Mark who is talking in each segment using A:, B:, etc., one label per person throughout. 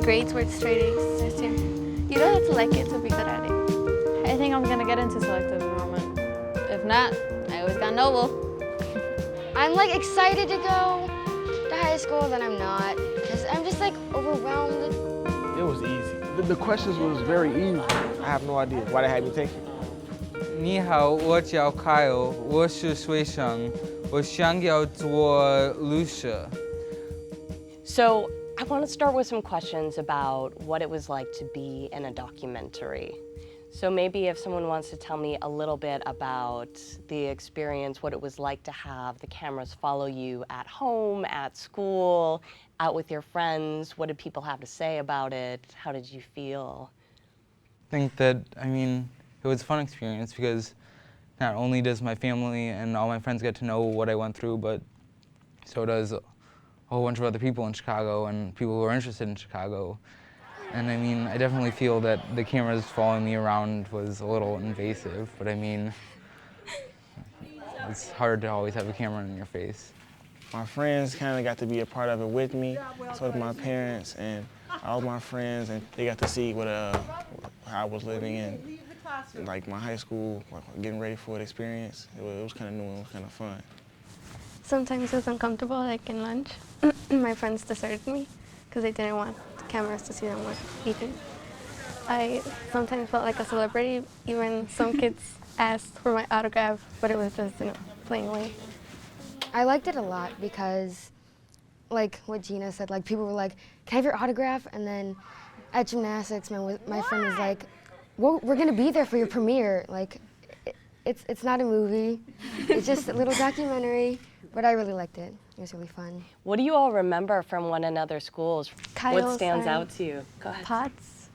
A: grades were straight A's this year. You don't have to like it to be good at it.
B: I think I'm gonna get into selective enrollment. If not, I always got Noble.
C: I'm like excited to go to high school, then I'm not, because I'm just like overwhelmed.
D: It was easy. The questions was very easy. I have no idea why they had me take it.
E: 你好，我叫 Kyle，我是学生，我想要做律师。
F: So I want to start with some questions about what it was like to be in a documentary. So maybe if someone wants to tell me a little bit about the experience, what it was like to have the cameras follow you at home, at school, out with your friends, what did people have to say about it? How did you feel?
E: I think that, it was a fun experience because not only does my family and all my friends get to know what I went through, but so does a whole bunch of other people in Chicago and people who are interested in Chicago. And I definitely feel that the cameras following me around was a little invasive, but it's hard to always have a camera in your face.
D: My friends kind of got to be a part of it with me, so did my parents and all my friends, and they got to see how I was living in like my high school, getting ready for the experience. It was kind of new and it was kind of fun.
A: Sometimes it was uncomfortable, like in lunch. My friends deserted me because they didn't want the cameras to see them eating. I sometimes felt like a celebrity. Even some kids asked for my autograph, but it was just, playing away.
C: I liked it a lot because, like what Gina said, like people were like, "Can I have your autograph?" And then at gymnastics, my friend was like, "Well, we're gonna be there for your premiere." Like, it's not a movie, it's just a little documentary. But I really liked it. It was really fun.
F: What do you all remember from one another's schools?
A: Kyle's
F: what stands out to you? Go ahead.
A: Pods.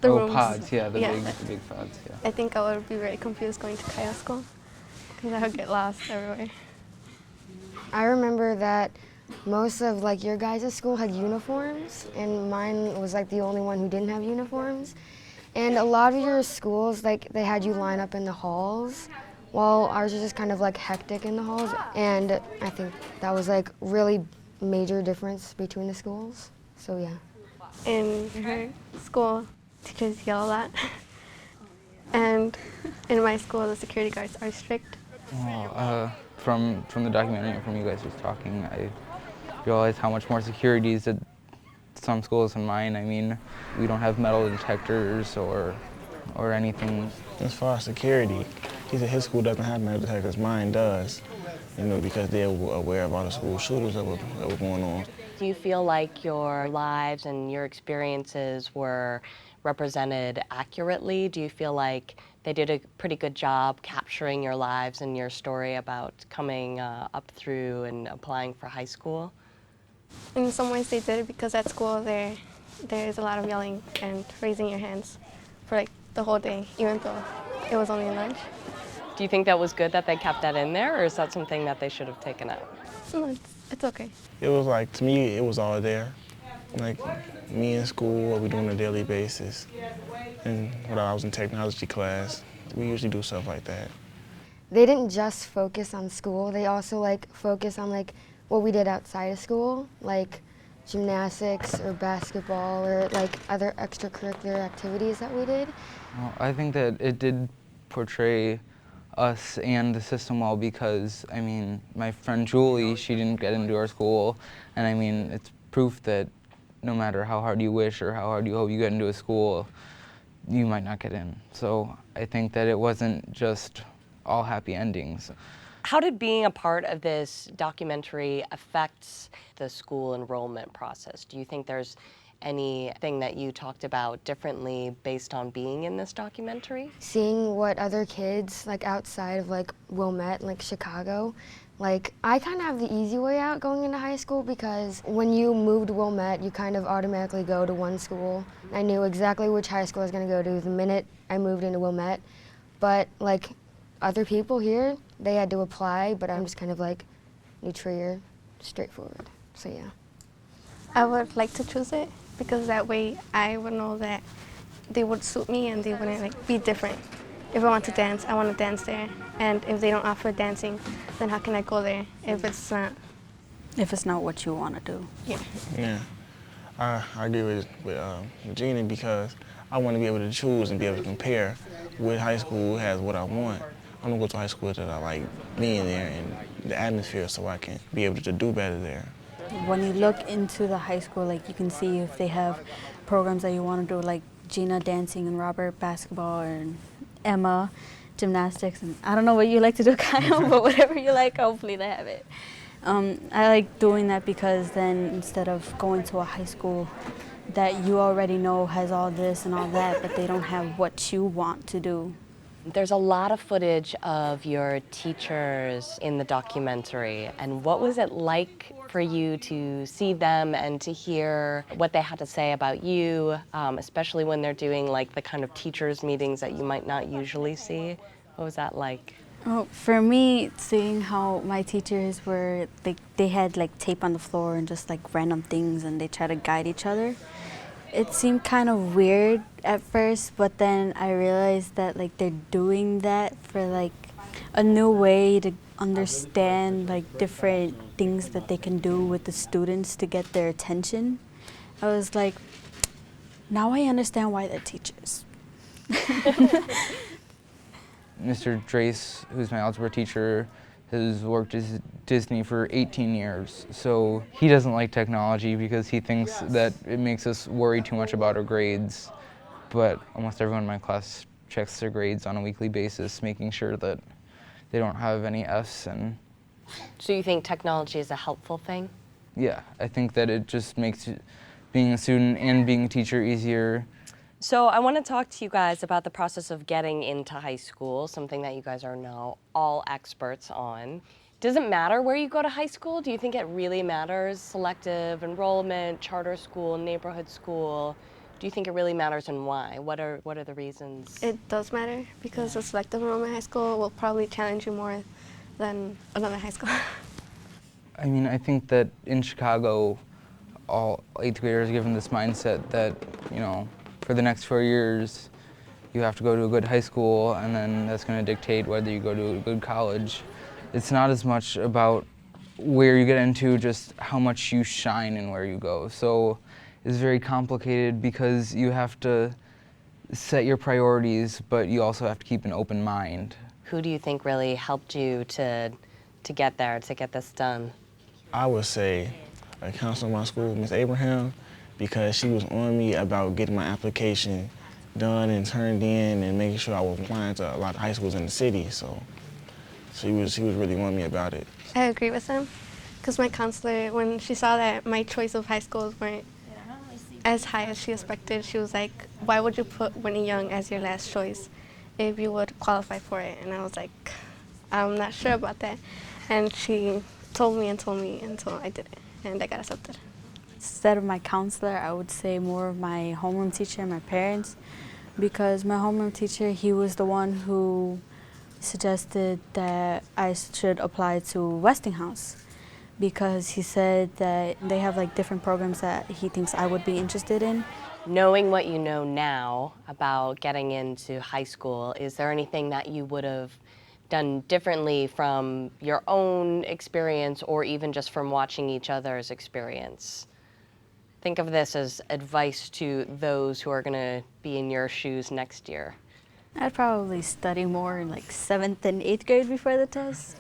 A: The rooms.
E: Pods, yeah, the
A: Yeah.
E: big pods, yeah.
A: I think I would be very confused going to Kyle's school because I would get lost everywhere.
C: I remember that most of like your guys' school had uniforms, and mine was like the only one who didn't have uniforms. And a lot of your schools, like they had you line up in the halls, while ours was just kind of like hectic in the halls. And I think that was like really major difference between the schools. So yeah.
A: In her school, teachers yell a lot. And in my school, the security guards are strict.
E: Well, from the documentary and from you guys just talking, I realized how much more security is at some schools than mine. We don't have metal detectors or anything.
D: As far as security, he said his school doesn't have metal detectors, mine does, because they're aware of all the school shooters that were going on.
F: Do you feel like your lives and your experiences were represented accurately? Do you feel like they did a pretty good job capturing your lives and your story about coming up through and applying for high school?
A: In some ways they did, because at school there is a lot of yelling and raising your hands for like the whole day, even though it was only lunch.
F: Do you think that was good that they kept that in there, or is that something that they should have taken out?
A: No, it's okay.
D: It was like, to me, it was all there. Like me in school, what we do on a daily basis. And when I was in technology class, we usually do stuff like that.
C: They didn't just focus on school, they also like focus on like what we did outside of school, like gymnastics or basketball or like other extracurricular activities that we did.
E: Well, I think that it did portray us and the system well because, my friend Julie, she didn't get into our school, and it's proof that no matter how hard you wish or how hard you hope you get into a school, you might not get in. So I think that it wasn't just all happy endings.
F: How did being a part of this documentary affect the school enrollment process? Do you think there's anything that you talked about differently based on being in this documentary?
C: Seeing what other kids like outside of like Wilmette, like Chicago, like I kind of have the easy way out going into high school because when you move to Wilmette, you kind of automatically go to one school. I knew exactly which high school I was going to go to the minute I moved into Wilmette, but like other people here, they had to apply, but I'm just kind of like neutral, straightforward. So yeah.
A: I would like to choose it because that way I would know that they would suit me and they wouldn't like be different. If I want to dance, I want to dance there. And if they don't offer dancing, then how can I go there if it's not?
G: If it's not what you want to do.
A: Yeah.
D: Yeah. I agree with Gina because I want to be able to choose and be able to compare what high school has what I want. I'm gonna go to high school that I like being there and the atmosphere so I can be able to do better there.
G: When you look into the high school, like you can see if they have programs that you want to do, like Gina dancing and Robert basketball and Emma gymnastics. And I don't know what you like to do, Kyle, but whatever you like, hopefully they have it. I like doing that because then instead of going to a high school that you already know has all this and all that, but they don't have what you want to do.
F: There's a lot of footage of your teachers in the documentary, and what was it like for you to see them and to hear what they had to say about you, especially when they're doing like the kind of teachers meetings that you might not usually see? What was that like?
G: Oh, for me, seeing how my teachers were, they had like tape on the floor and just like random things and they try to guide each other. It seemed kind of weird at first, but then I realized that like they're doing that for like a new way to understand like different things that they can do with the students to get their attention. I was like, now I understand why they're teachers.
E: Mr. Drace, who's my algebra teacher, has worked at Disney for 18 years. So he doesn't like technology because he thinks that it makes us worry too much about our grades. But almost everyone in my class checks their grades on a weekly basis, making sure that they don't have any Fs. And
F: So you think technology is a helpful thing?
E: yeah, I think that it just makes being a student and being a teacher easier.
F: So I want to talk to you guys about the process of getting into high school, something that you guys are now all experts on. Does it matter where you go to high school? Do you think it really matters? Selective enrollment, charter school, neighborhood school? Do you think it really matters, and why? What are the reasons?
A: It does matter because a selective enrollment high school will probably challenge you more than another high school.
E: I mean, I think that in Chicago, all 8th graders are given this mindset that, you know, for the next 4 years, you have to go to a good high school, and then that's going to dictate whether you go to a good college. It's not as much about where you get into, just how much you shine and where you go. So it's very complicated because you have to set your priorities, but you also have to keep an open mind.
F: Who do you think really helped you to get there, to get this done?
D: I would say a counselor in my school, Miss Abraham, because she was on me about getting my application done and turned in and making sure I was applying to a lot of high schools in the city. So she was really on me about it.
A: I agree with them because my counselor, when she saw that my choice of high schools weren't as high as she expected, she was like, why would you put Whitney Young as your last choice if you would qualify for it? And I was like, I'm not sure about that. And she told me until I did it, and I got accepted.
G: Instead of my counselor, I would say more of my homeroom teacher and my parents, because my homeroom teacher, he was the one who suggested that I should apply to Westinghouse, because he said that they have like different programs that he thinks I would be interested in.
F: Knowing what you know now about getting into high school, is there anything that you would have done differently from your own experience or even just from watching each other's experience? Think of this as advice to those who are going to be in your shoes next year.
G: I'd probably study more in like 7th and 8th grade before the test.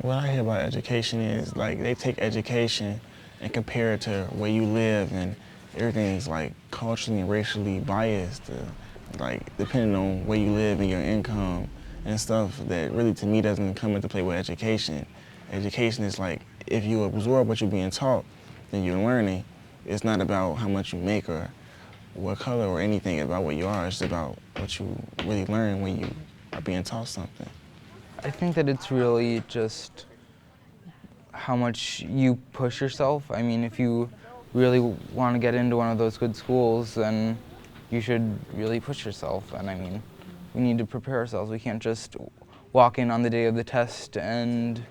D: What I hear about education is like they take education and compare it to where you live, and everything's like culturally and racially biased, like depending on where you live and your income and stuff that really to me doesn't come into play with education. Education is like if you absorb what you're being taught, then you're learning. It's not about how much you make or what color or anything about what you are. It's about what you really learn when you are being taught something.
E: I think that it's really just how much you push yourself. I mean, if you really want to get into one of those good schools, then you should really push yourself. And I mean, we need to prepare ourselves. We can't just walk in on the day of the test and,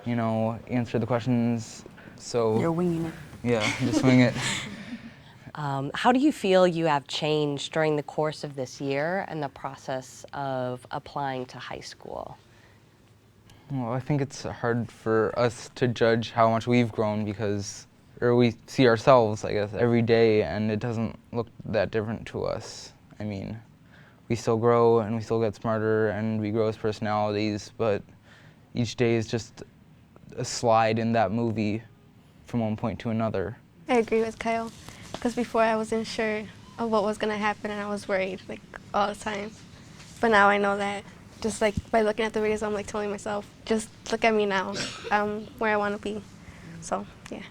E: you know, answer the questions. So
G: You're winging it.
E: yeah, just wing it.
F: How do you feel you have changed during the course of this year and the process of applying to high school?
E: Well, I think it's hard for us to judge how much we've grown because or we see ourselves, I guess, every day, and it doesn't look that different to us. I mean, we still grow and we still get smarter and we grow as personalities, but each day is just a slide in that movie from one point to another.
A: I agree with Kyle, because before I wasn't sure of what was going to happen and I was worried like all the time. But now I know that just like by looking at the videos, I'm like telling myself, just look at me now, where I want to be. So, yeah.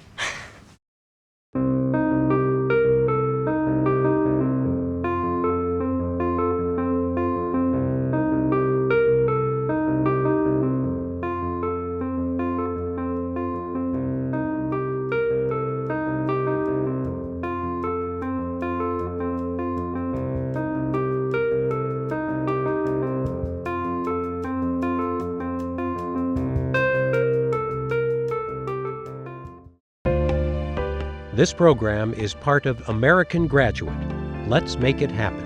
H: This program is part of American Graduate. Let's Make It Happen,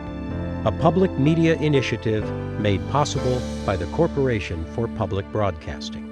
H: a public media initiative made possible by the Corporation for Public Broadcasting.